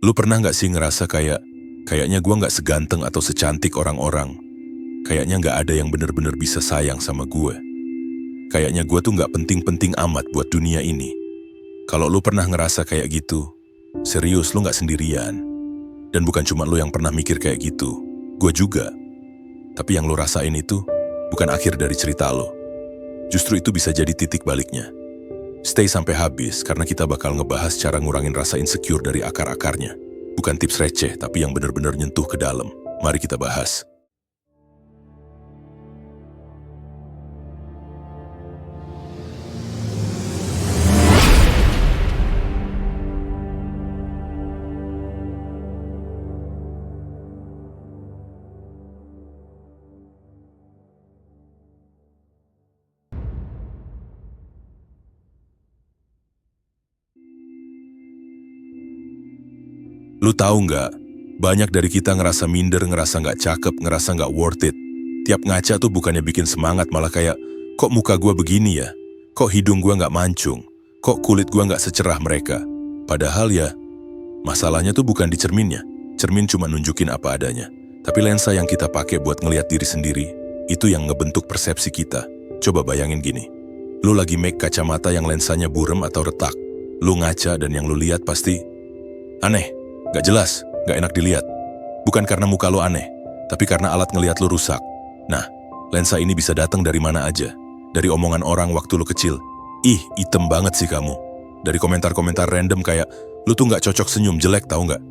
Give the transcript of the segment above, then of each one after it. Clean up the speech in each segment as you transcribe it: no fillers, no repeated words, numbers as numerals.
Lu pernah nggak sih ngerasa kayaknya gua nggak seganteng atau secantik orang-orang. Kayaknya nggak ada yang bener-bener bisa sayang sama gue. Kayaknya gua tuh nggak penting-penting amat buat dunia ini. Kalau lu pernah ngerasa kayak gitu, serius lu nggak sendirian. Dan bukan cuma lu yang pernah mikir kayak gitu, gue juga. Tapi yang lu rasain itu bukan akhir dari cerita lo. Justru itu bisa jadi titik baliknya. Stay sampai habis karena kita bakal ngebahas cara ngurangin rasa insecure dari akar-akarnya. Bukan tips receh, tapi yang benar-benar nyentuh ke dalam. Mari kita bahas. Lu tahu nggak? Banyak dari kita ngerasa minder, ngerasa nggak cakep, ngerasa nggak worth it. Tiap ngaca tuh bukannya bikin semangat, malah kayak, kok muka gua begini ya? Kok hidung gua nggak mancung? Kok kulit gua nggak secerah mereka? Padahal ya, masalahnya tuh bukan di cerminnya. Cermin cuma nunjukin apa adanya. Tapi lensa yang kita pakai buat ngelihat diri sendiri, itu yang ngebentuk persepsi kita. Coba bayangin gini. Lu lagi make kacamata yang lensanya burem atau retak. Lu ngaca dan yang lu lihat pasti aneh, gak jelas, gak enak dilihat. Bukan karena muka lu aneh, tapi karena alat ngelihat lu rusak. Nah, lensa ini bisa datang dari mana aja. Dari omongan orang waktu lu kecil. Ih, item banget sih kamu. Dari komentar-komentar random kayak, lu tuh gak cocok senyum, jelek tahu gak?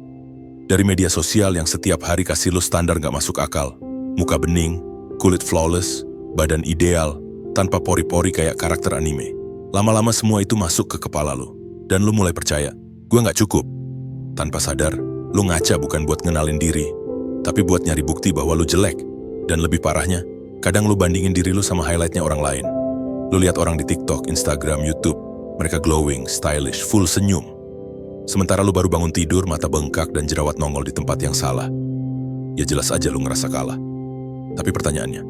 Dari media sosial yang setiap hari kasih lu standar gak masuk akal. Muka bening, kulit flawless, badan ideal, tanpa pori-pori kayak karakter anime. Lama-lama semua itu masuk ke kepala lu. Dan lu mulai percaya, gua gak cukup. Tanpa sadar, lu ngaca bukan buat ngenalin diri, tapi buat nyari bukti bahwa lu jelek. Dan lebih parahnya, kadang lu bandingin diri lu sama highlightnya orang lain. Lu lihat orang di TikTok, Instagram, YouTube, mereka glowing, stylish, full senyum. Sementara lu baru bangun tidur, mata bengkak dan jerawat nongol di tempat yang salah. Ya jelas aja lu ngerasa kalah. Tapi pertanyaannya,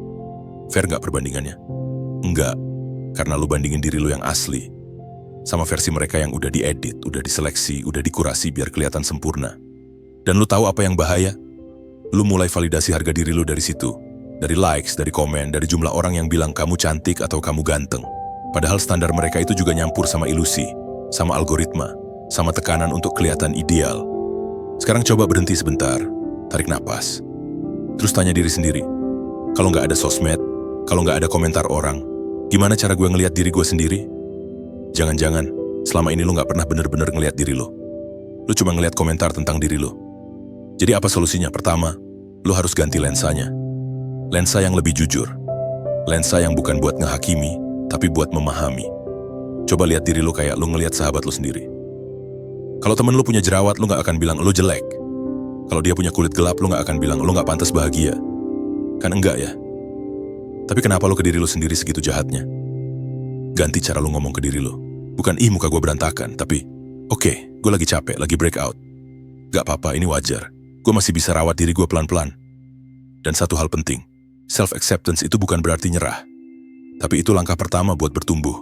fair nggak perbandingannya? Enggak, karena lu bandingin diri lu yang asli sama versi mereka yang udah diedit, udah diseleksi, udah dikurasi biar kelihatan sempurna. Dan lu tahu apa yang bahaya? Lu mulai validasi harga diri lu dari situ. Dari likes, dari komen, dari jumlah orang yang bilang kamu cantik atau kamu ganteng. Padahal standar mereka itu juga nyampur sama ilusi, sama algoritma, sama tekanan untuk kelihatan ideal. Sekarang coba berhenti sebentar, tarik napas. Terus tanya diri sendiri, kalau nggak ada sosmed, kalau nggak ada komentar orang, gimana cara gue ngelihat diri gue sendiri? Jangan-jangan, selama ini lu gak pernah bener-bener ngeliat diri lu. Lu cuma ngeliat komentar tentang diri lu. Jadi apa solusinya? Pertama, lu harus ganti lensanya. Lensa yang lebih jujur. Lensa yang bukan buat ngehakimi, tapi buat memahami. Coba lihat diri lu kayak lu ngeliat sahabat lu sendiri. Kalau temen lu punya jerawat, lu gak akan bilang lu jelek. Kalau dia punya kulit gelap, lu gak akan bilang lu gak pantas bahagia. Kan enggak ya? Tapi kenapa lu ke diri lu sendiri segitu jahatnya? Ganti cara lu ngomong ke diri lu. Bukan, ih muka gue berantakan, tapi oke, gue lagi capek, lagi breakout. Gak apa-apa, ini wajar. Gue masih bisa rawat diri gue pelan-pelan. Dan satu hal penting, self-acceptance itu bukan berarti nyerah. Tapi itu langkah pertama buat bertumbuh.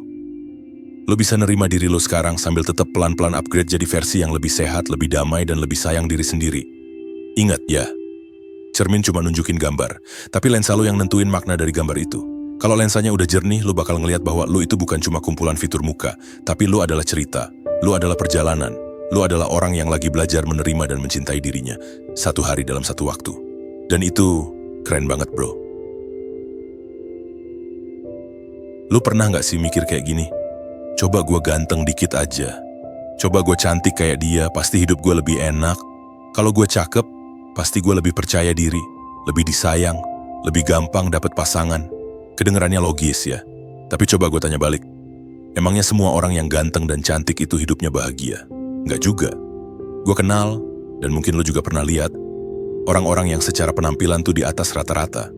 Lu bisa nerima diri lu sekarang sambil tetap pelan-pelan upgrade jadi versi yang lebih sehat, lebih damai, dan lebih sayang diri sendiri. Ingat ya, cermin cuma nunjukin gambar, tapi lensa lu yang nentuin makna dari gambar itu. Kalau lensanya udah jernih, lu bakal ngelihat bahwa lu itu bukan cuma kumpulan fitur muka, tapi lu adalah cerita, lu adalah perjalanan, lu adalah orang yang lagi belajar menerima dan mencintai dirinya, satu hari dalam satu waktu. Dan itu keren banget, bro. Lu pernah nggak sih mikir kayak gini? Coba gue ganteng dikit aja. Coba gue cantik kayak dia, pasti hidup gue lebih enak. Kalau gue cakep, pasti gue lebih percaya diri, lebih disayang, lebih gampang dapat pasangan. Kedengerannya logis ya, tapi coba gue tanya balik. Emangnya semua orang yang ganteng dan cantik itu hidupnya bahagia? Nggak juga. Gue kenal, dan mungkin lo juga pernah lihat, orang-orang yang secara penampilan tuh di atas rata-rata.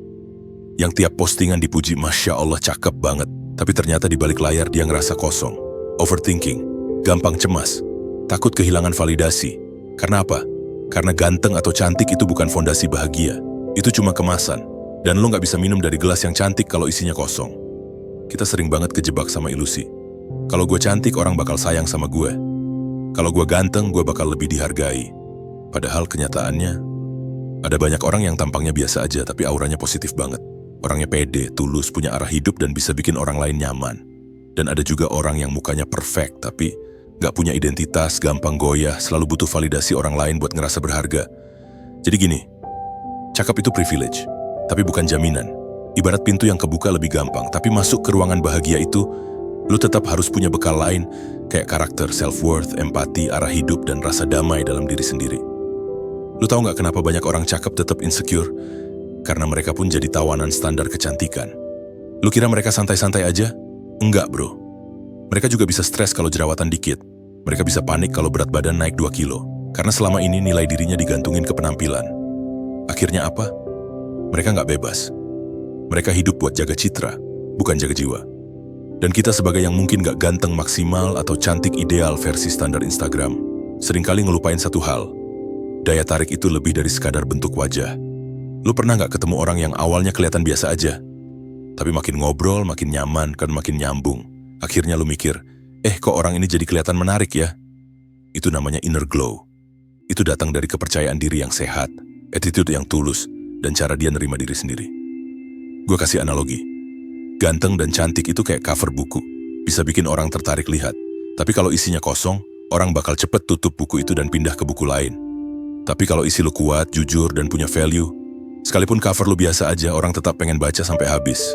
Yang tiap postingan dipuji, Masya Allah cakep banget. Tapi ternyata di balik layar dia ngerasa kosong. Overthinking, gampang cemas, takut kehilangan validasi. Karena apa? Karena ganteng atau cantik itu bukan fondasi bahagia. Itu cuma kemasan. Dan lo gak bisa minum dari gelas yang cantik kalau isinya kosong. Kita sering banget kejebak sama ilusi. Kalau gue cantik, orang bakal sayang sama gue. Kalau gue ganteng, gue bakal lebih dihargai. Padahal kenyataannya, ada banyak orang yang tampangnya biasa aja tapi auranya positif banget. Orangnya pede, tulus, punya arah hidup dan bisa bikin orang lain nyaman. Dan ada juga orang yang mukanya perfect tapi gak punya identitas, gampang goyah, selalu butuh validasi orang lain buat ngerasa berharga. Jadi gini, cakep itu privilege, tapi bukan jaminan. Ibarat pintu yang kebuka lebih gampang, tapi masuk ke ruangan bahagia itu, lu tetap harus punya bekal lain, kayak karakter, self-worth, empati, arah hidup, dan rasa damai dalam diri sendiri. Lu tahu nggak kenapa banyak orang cakep tetap insecure? Karena mereka pun jadi tawanan standar kecantikan. Lu kira mereka santai-santai aja? Enggak, bro. Mereka juga bisa stres kalau jerawatan dikit. Mereka bisa panik kalau berat badan naik 2 kilo. Karena selama ini nilai dirinya digantungin ke penampilan. Akhirnya apa? Mereka nggak bebas. Mereka hidup buat jaga citra, bukan jaga jiwa. Dan kita sebagai yang mungkin nggak ganteng maksimal atau cantik ideal versi standar Instagram, seringkali ngelupain satu hal. Daya tarik itu lebih dari sekadar bentuk wajah. Lu pernah nggak ketemu orang yang awalnya kelihatan biasa aja? Tapi makin ngobrol, makin nyaman, kan makin nyambung. Akhirnya lu mikir, kok orang ini jadi kelihatan menarik ya? Itu namanya inner glow. Itu datang dari kepercayaan diri yang sehat, attitude yang tulus, dan cara dia nerima diri sendiri. Gue kasih analogi. Ganteng dan cantik itu kayak cover buku. Bisa bikin orang tertarik lihat. Tapi kalau isinya kosong, orang bakal cepet tutup buku itu dan pindah ke buku lain. Tapi kalau isi lu kuat, jujur, dan punya value, sekalipun cover lu biasa aja, orang tetap pengen baca sampai habis.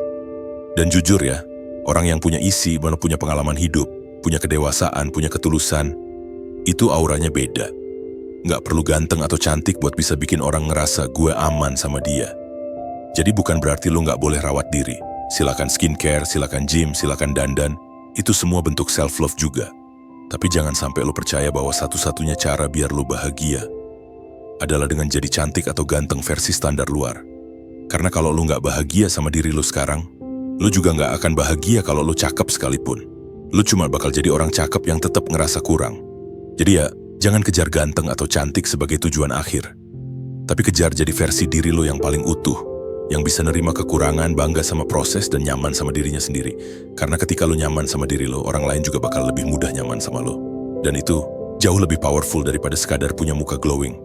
Dan jujur ya, orang yang punya isi, punya pengalaman hidup, punya kedewasaan, punya ketulusan, itu auranya beda. Nggak perlu ganteng atau cantik buat bisa bikin orang ngerasa gue aman sama dia. Jadi bukan berarti lu nggak boleh rawat diri. Silakan skincare, silakan gym, silakan dandan. Itu semua bentuk self-love juga. Tapi jangan sampai lu percaya bahwa satu-satunya cara biar lu bahagia adalah dengan jadi cantik atau ganteng versi standar luar. Karena kalau lu nggak bahagia sama diri lu sekarang, lu juga nggak akan bahagia kalau lu cakep sekalipun. Lu cuma bakal jadi orang cakep yang tetap ngerasa kurang. Jadi ya, jangan kejar ganteng atau cantik sebagai tujuan akhir. Tapi kejar jadi versi diri lu yang paling utuh, yang bisa nerima kekurangan, bangga sama proses, dan nyaman sama dirinya sendiri. Karena ketika lu nyaman sama diri lu, orang lain juga bakal lebih mudah nyaman sama lu. Dan itu jauh lebih powerful daripada sekadar punya muka glowing.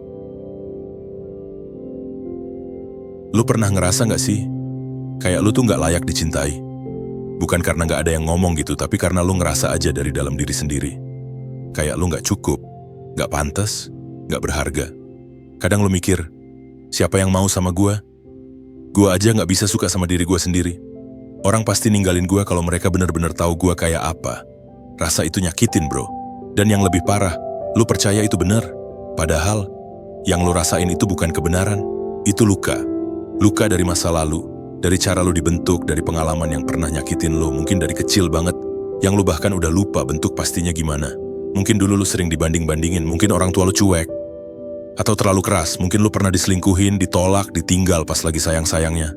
Lu pernah ngerasa gak sih, kayak lu tuh gak layak dicintai? Bukan karena gak ada yang ngomong gitu, tapi karena lu ngerasa aja dari dalam diri sendiri. Kayak lu gak cukup, gak pantas, gak berharga. Kadang lu mikir, siapa yang mau sama gue? Gue aja gak bisa suka sama diri gue sendiri. Orang pasti ninggalin gue kalau mereka bener-bener tahu gue kayak apa. Rasa itu nyakitin, bro. Dan yang lebih parah, lu percaya itu bener. Padahal, yang lu rasain itu bukan kebenaran. Itu luka. Luka dari masa lalu, dari cara lu dibentuk, dari pengalaman yang pernah nyakitin lu, mungkin dari kecil banget, yang lu bahkan udah lupa bentuk pastinya gimana. Mungkin dulu lu sering dibanding-bandingin, mungkin orang tua lu cuek, atau terlalu keras, mungkin lu pernah diselingkuhin, ditolak, ditinggal pas lagi sayang-sayangnya.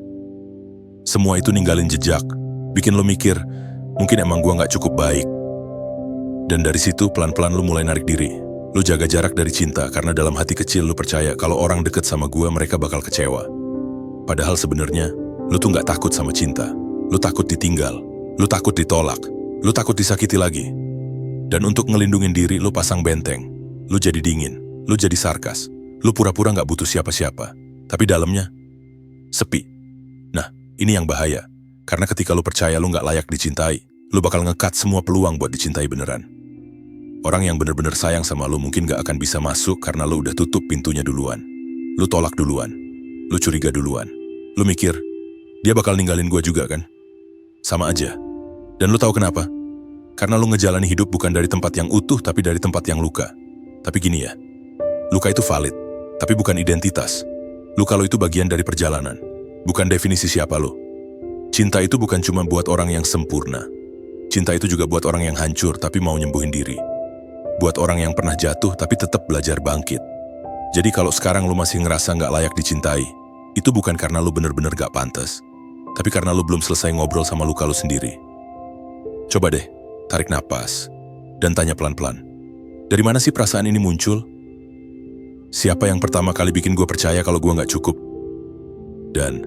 Semua itu ninggalin jejak, bikin lu mikir, mungkin emang gua gak cukup baik. Dan dari situ pelan-pelan lu mulai narik diri. Lu jaga jarak dari cinta, karena dalam hati kecil lu percaya kalau orang deket sama gua mereka bakal kecewa. Padahal sebenarnya, lu tuh gak takut sama cinta. Lu takut ditinggal, lu takut ditolak, lu takut disakiti lagi. Dan untuk ngelindungin diri, lu pasang benteng. Lu jadi dingin, lu jadi sarkas. Lu pura-pura gak butuh siapa-siapa. Tapi dalamnya, sepi. Nah, ini yang bahaya. Karena ketika lu percaya lu gak layak dicintai, lu bakal nge-cut semua peluang buat dicintai beneran. Orang yang bener-bener sayang sama lu mungkin gak akan bisa masuk karena lu udah tutup pintunya duluan. Lu tolak duluan. Lu curiga duluan. Lu mikir, dia bakal ninggalin gua juga kan? Sama aja. Dan lu tahu kenapa? Karena lu ngejalani hidup bukan dari tempat yang utuh, tapi dari tempat yang luka. Tapi gini ya, luka itu valid, tapi bukan identitas. Luka lu itu bagian dari perjalanan, bukan definisi siapa lu. Cinta itu bukan cuma buat orang yang sempurna. Cinta itu juga buat orang yang hancur, tapi mau nyembuhin diri. Buat orang yang pernah jatuh, tapi tetap belajar bangkit. Jadi kalau sekarang lu masih ngerasa gak layak dicintai, itu bukan karena lu bener-bener gak pantas, tapi karena lu belum selesai ngobrol sama luka lu sendiri. Coba deh, tarik napas, dan tanya pelan-pelan. Dari mana sih perasaan ini muncul? Siapa yang pertama kali bikin gue percaya kalau gue gak cukup? Dan,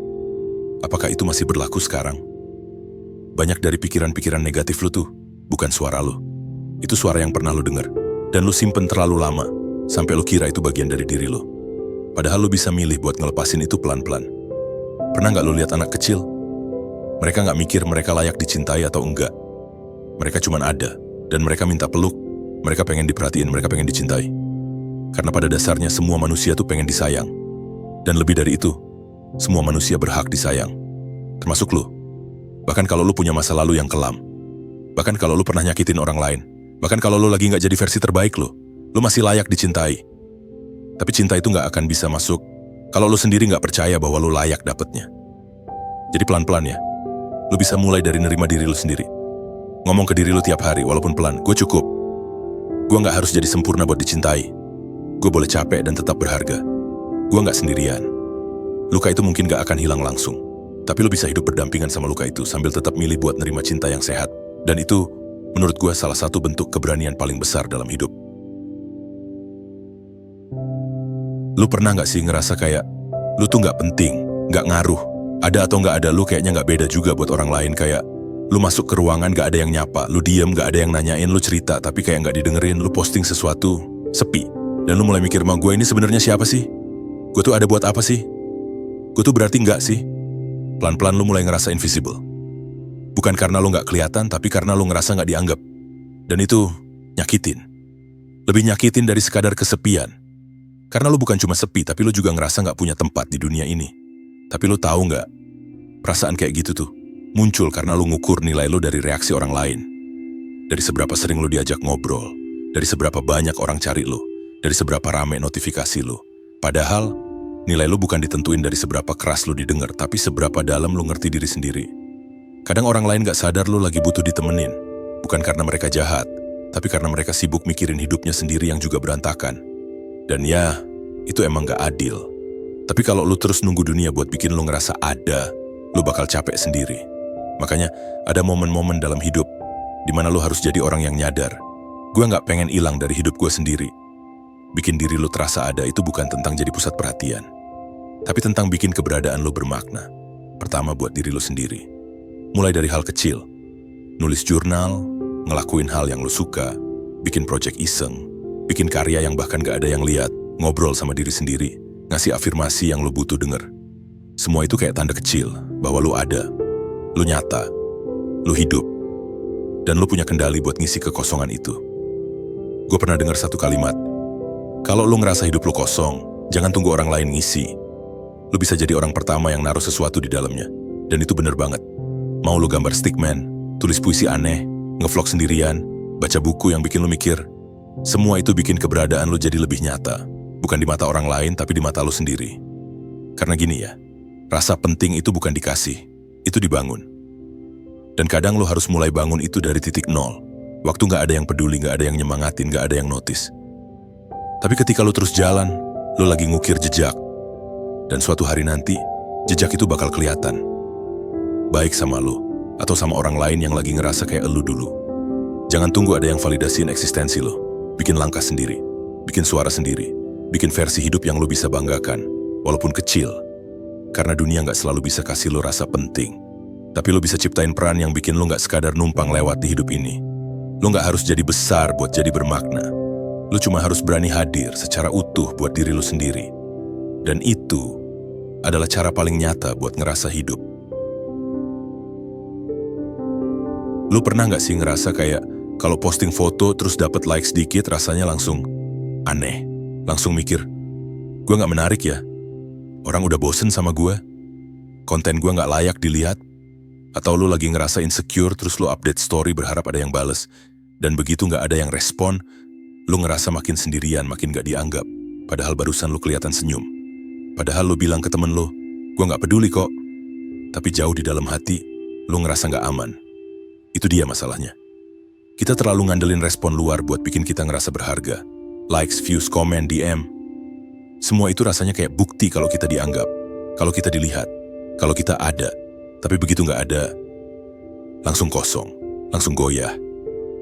apakah itu masih berlaku sekarang? Banyak dari pikiran-pikiran negatif lu tuh, bukan suara lu. Itu suara yang pernah lu denger, dan lu simpen terlalu lama. sampai lu kira itu bagian dari diri lu. Padahal lu bisa milih buat ngelepasin itu pelan-pelan. Pernah nggak lu lihat anak kecil? Mereka nggak mikir mereka layak dicintai atau enggak. Mereka cuman ada, dan mereka minta peluk. Mereka pengen diperhatiin, mereka pengen dicintai. Karena pada dasarnya semua manusia tuh pengen disayang. Dan lebih dari itu, semua manusia berhak disayang. Termasuk lu. Bahkan kalau lu punya masa lalu yang kelam. Bahkan kalau lu pernah nyakitin orang lain. Bahkan kalau lu lagi nggak jadi versi terbaik lu masih layak dicintai. Tapi cinta itu nggak akan bisa masuk kalau lu sendiri nggak percaya bahwa lu layak dapetnya. Jadi pelan-pelan ya. Lu bisa mulai dari nerima diri lu sendiri. Ngomong ke diri lu tiap hari, walaupun pelan, gue cukup. Gue nggak harus jadi sempurna buat dicintai. Gue boleh capek dan tetap berharga. Gue nggak sendirian. Luka itu mungkin nggak akan hilang langsung. Tapi lu bisa hidup berdampingan sama luka itu sambil tetap milih buat nerima cinta yang sehat. Dan itu, menurut gue, salah satu bentuk keberanian paling besar dalam hidup. Lu pernah nggak sih ngerasa kayak lu tuh nggak penting, nggak ngaruh, ada atau nggak ada lu kayaknya nggak beda juga buat orang lain. Kayak lu masuk ke ruangan nggak ada yang nyapa, lu diem nggak ada yang nanyain, lu cerita tapi kayak nggak didengerin, lu posting sesuatu sepi, dan lu mulai mikir, "Mah gue ini sebenarnya siapa sih? Gue tuh ada buat apa sih? Gue tuh berarti nggak sih?" Pelan-pelan lu mulai ngerasa invisible. Bukan karena lu nggak kelihatan, tapi karena lu ngerasa nggak dianggap. Dan itu nyakitin. Lebih nyakitin dari sekadar kesepian. Karena lu bukan cuma sepi, tapi lu juga ngerasa nggak punya tempat di dunia ini. Tapi lu tahu nggak, perasaan kayak gitu tuh muncul karena lu ngukur nilai lu dari reaksi orang lain. Dari seberapa sering lu diajak ngobrol, dari seberapa banyak orang cari lu, dari seberapa rame notifikasi lu. Padahal, nilai lu bukan ditentuin dari seberapa keras lu didengar, tapi seberapa dalam lu ngerti diri sendiri. Kadang orang lain gak sadar lu lagi butuh ditemenin. Bukan karena mereka jahat, tapi karena mereka sibuk mikirin hidupnya sendiri yang juga berantakan. Dan ya, itu emang gak adil. Tapi kalau lu terus nunggu dunia buat bikin lu ngerasa ada, lu bakal capek sendiri. Makanya, ada momen-momen dalam hidup di mana lu harus jadi orang yang nyadar. Gue gak pengen hilang dari hidup gue sendiri. Bikin diri lu terasa ada itu bukan tentang jadi pusat perhatian, tapi tentang bikin keberadaan lu bermakna. Pertama buat diri lu sendiri. Mulai dari hal kecil. Nulis jurnal, ngelakuin hal yang lu suka, bikin project iseng, bikin karya yang bahkan gak ada yang lihat, ngobrol sama diri sendiri, ngasih afirmasi yang lu butuh denger. Semua itu kayak tanda kecil bahwa lu ada, lu nyata, lu hidup, dan lu punya kendali buat ngisi kekosongan itu. Gue pernah dengar satu kalimat, kalau lu ngerasa hidup lu kosong, jangan tunggu orang lain ngisi. Lu bisa jadi orang pertama yang naruh sesuatu di dalamnya. Dan itu bener banget. Mau lu gambar stickman, tulis puisi aneh, ngevlog sendirian, baca buku yang bikin lu mikir, semua itu bikin keberadaan lu jadi lebih nyata. Bukan di mata orang lain, tapi di mata lu sendiri. Karena gini ya, rasa penting itu bukan dikasih, itu dibangun. Dan kadang lu harus mulai bangun itu dari titik nol. Waktu gak ada yang peduli, gak ada yang nyemangatin, gak ada yang notice. Tapi ketika lu terus jalan, lu lagi ngukir jejak. Dan suatu hari nanti, jejak itu bakal kelihatan. Baik sama lu, atau sama orang lain yang lagi ngerasa kayak elu dulu. Jangan tunggu ada yang validasiin eksistensi lu. Bikin langkah sendiri, bikin suara sendiri, bikin versi hidup yang lu bisa banggakan, walaupun kecil. Karena dunia gak selalu bisa kasih lu rasa penting. Tapi lu bisa ciptain peran yang bikin lu gak sekadar numpang lewat di hidup ini. Lu gak harus jadi besar buat jadi bermakna. Lu cuma harus berani hadir secara utuh buat diri lu sendiri. Dan itu adalah cara paling nyata buat ngerasa hidup. Lu pernah gak sih ngerasa kayak kalau posting foto terus dapat like sedikit rasanya langsung aneh? Langsung mikir, gue gak menarik ya? Orang udah bosen sama gue? Konten gue gak layak dilihat? Atau lu lagi ngerasa insecure terus lu update story berharap ada yang bales? Dan begitu gak ada yang respon, lu ngerasa makin sendirian, makin gak dianggap. Padahal barusan lu kelihatan senyum. Padahal lu bilang ke temen lu, gue gak peduli kok. Tapi jauh di dalam hati, lu ngerasa gak aman. Itu dia masalahnya. Kita terlalu ngandelin respon luar buat bikin kita ngerasa berharga. Likes, views, komen, DM. Semua itu rasanya kayak bukti kalau kita dianggap. Kalau kita dilihat. Kalau kita ada. Tapi begitu gak ada, langsung kosong. Langsung goyah.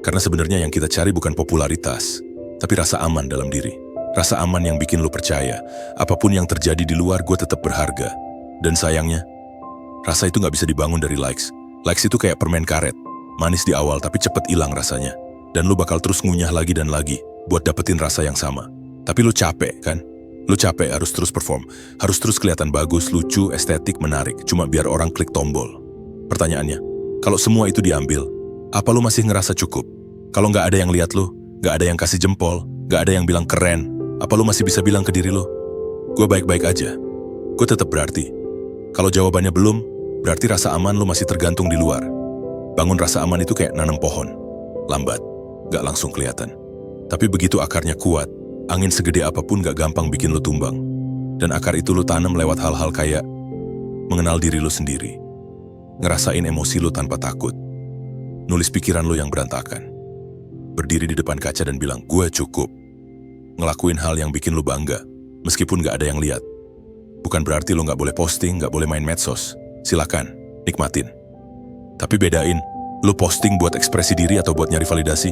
Karena sebenarnya yang kita cari bukan popularitas, tapi rasa aman dalam diri. Rasa aman yang bikin lu percaya, apapun yang terjadi di luar, gue tetap berharga. Dan sayangnya, rasa itu gak bisa dibangun dari likes. Likes itu kayak permen karet, manis di awal tapi cepet hilang rasanya. Dan lu bakal terus ngunyah lagi dan lagi, buat dapetin rasa yang sama. Tapi lu capek kan? Lu capek harus terus perform, harus terus kelihatan bagus, lucu, estetik, menarik, cuma biar orang klik tombol. Pertanyaannya, kalau semua itu diambil, apa lu masih ngerasa cukup? Kalau nggak ada yang lihat lu, nggak ada yang kasih jempol, nggak ada yang bilang keren, apa lu masih bisa bilang ke diri lu, gue baik-baik aja? Gue tetap berarti. Kalau jawabannya belum, berarti rasa aman lu masih tergantung di luar. Bangun rasa aman itu kayak nanam pohon. Lambat, nggak langsung kelihatan. Tapi begitu akarnya kuat, angin segede apapun gak gampang bikin lo tumbang. Dan akar itu lo tanam lewat hal-hal kayak mengenal diri lo sendiri, ngerasain emosi lo tanpa takut, nulis pikiran lo yang berantakan, berdiri di depan kaca dan bilang, gue cukup, ngelakuin hal yang bikin lo bangga, meskipun gak ada yang lihat. Bukan berarti lo gak boleh posting, gak boleh main medsos. Silakan, nikmatin. Tapi bedain, lo posting buat ekspresi diri atau buat nyari validasi.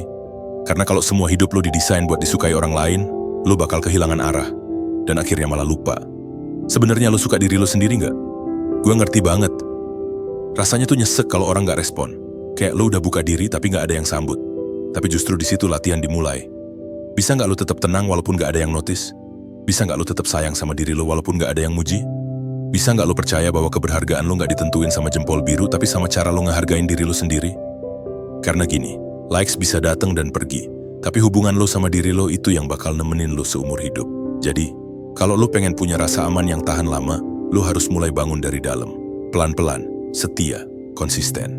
Karena kalau semua hidup lo didesain buat disukai orang lain, lo bakal kehilangan arah, dan akhirnya malah lupa. Sebenarnya lo suka diri lo sendiri nggak? Gue ngerti banget. Rasanya tuh nyesek kalau orang nggak respon. Kayak lo udah buka diri tapi nggak ada yang sambut. Tapi justru di situ latihan dimulai. Bisa nggak lo tetap tenang walaupun nggak ada yang notice? Bisa nggak lo tetap sayang sama diri lo walaupun nggak ada yang muji? Bisa nggak lo percaya bahwa keberhargaan lo nggak ditentuin sama jempol biru tapi sama cara lo ngehargain diri lo sendiri? Karena gini, likes bisa datang dan pergi. Tapi hubungan lo sama diri lo itu yang bakal nemenin lo seumur hidup. Jadi, kalau lo pengen punya rasa aman yang tahan lama, lo harus mulai bangun dari dalam. Pelan-pelan, setia, konsisten.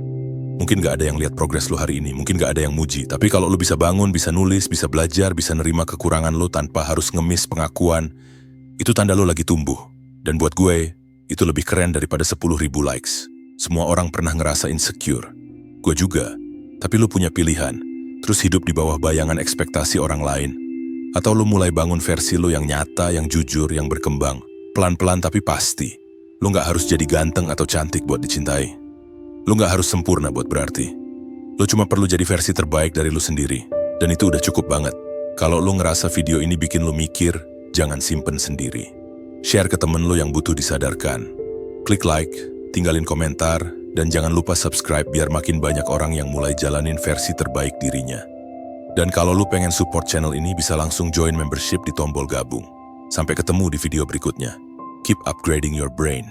Mungkin gak ada yang lihat progres lo hari ini, mungkin gak ada yang muji. Tapi kalau lo bisa bangun, bisa nulis, bisa belajar, bisa nerima kekurangan lo tanpa harus ngemis pengakuan, itu tanda lo lagi tumbuh. Dan buat gue, itu lebih keren daripada 10.000 likes. Semua orang pernah ngerasa insecure. Gue juga. Tapi lo punya pilihan. Terus hidup di bawah bayangan ekspektasi orang lain. Atau lo mulai bangun versi lo yang nyata, yang jujur, yang berkembang. Pelan-pelan tapi pasti. Lo gak harus jadi ganteng atau cantik buat dicintai. Lo gak harus sempurna buat berarti. Lo cuma perlu jadi versi terbaik dari lo sendiri. Dan itu udah cukup banget. Kalau lo ngerasa video ini bikin lo mikir, jangan simpen sendiri. Share ke temen lo yang butuh disadarkan. Klik like, tinggalin komentar, dan jangan lupa subscribe biar makin banyak orang yang mulai jalanin versi terbaik dirinya. Dan kalau lu pengen support channel ini bisa langsung join membership di tombol gabung. Sampai ketemu di video berikutnya. Keep upgrading your brain.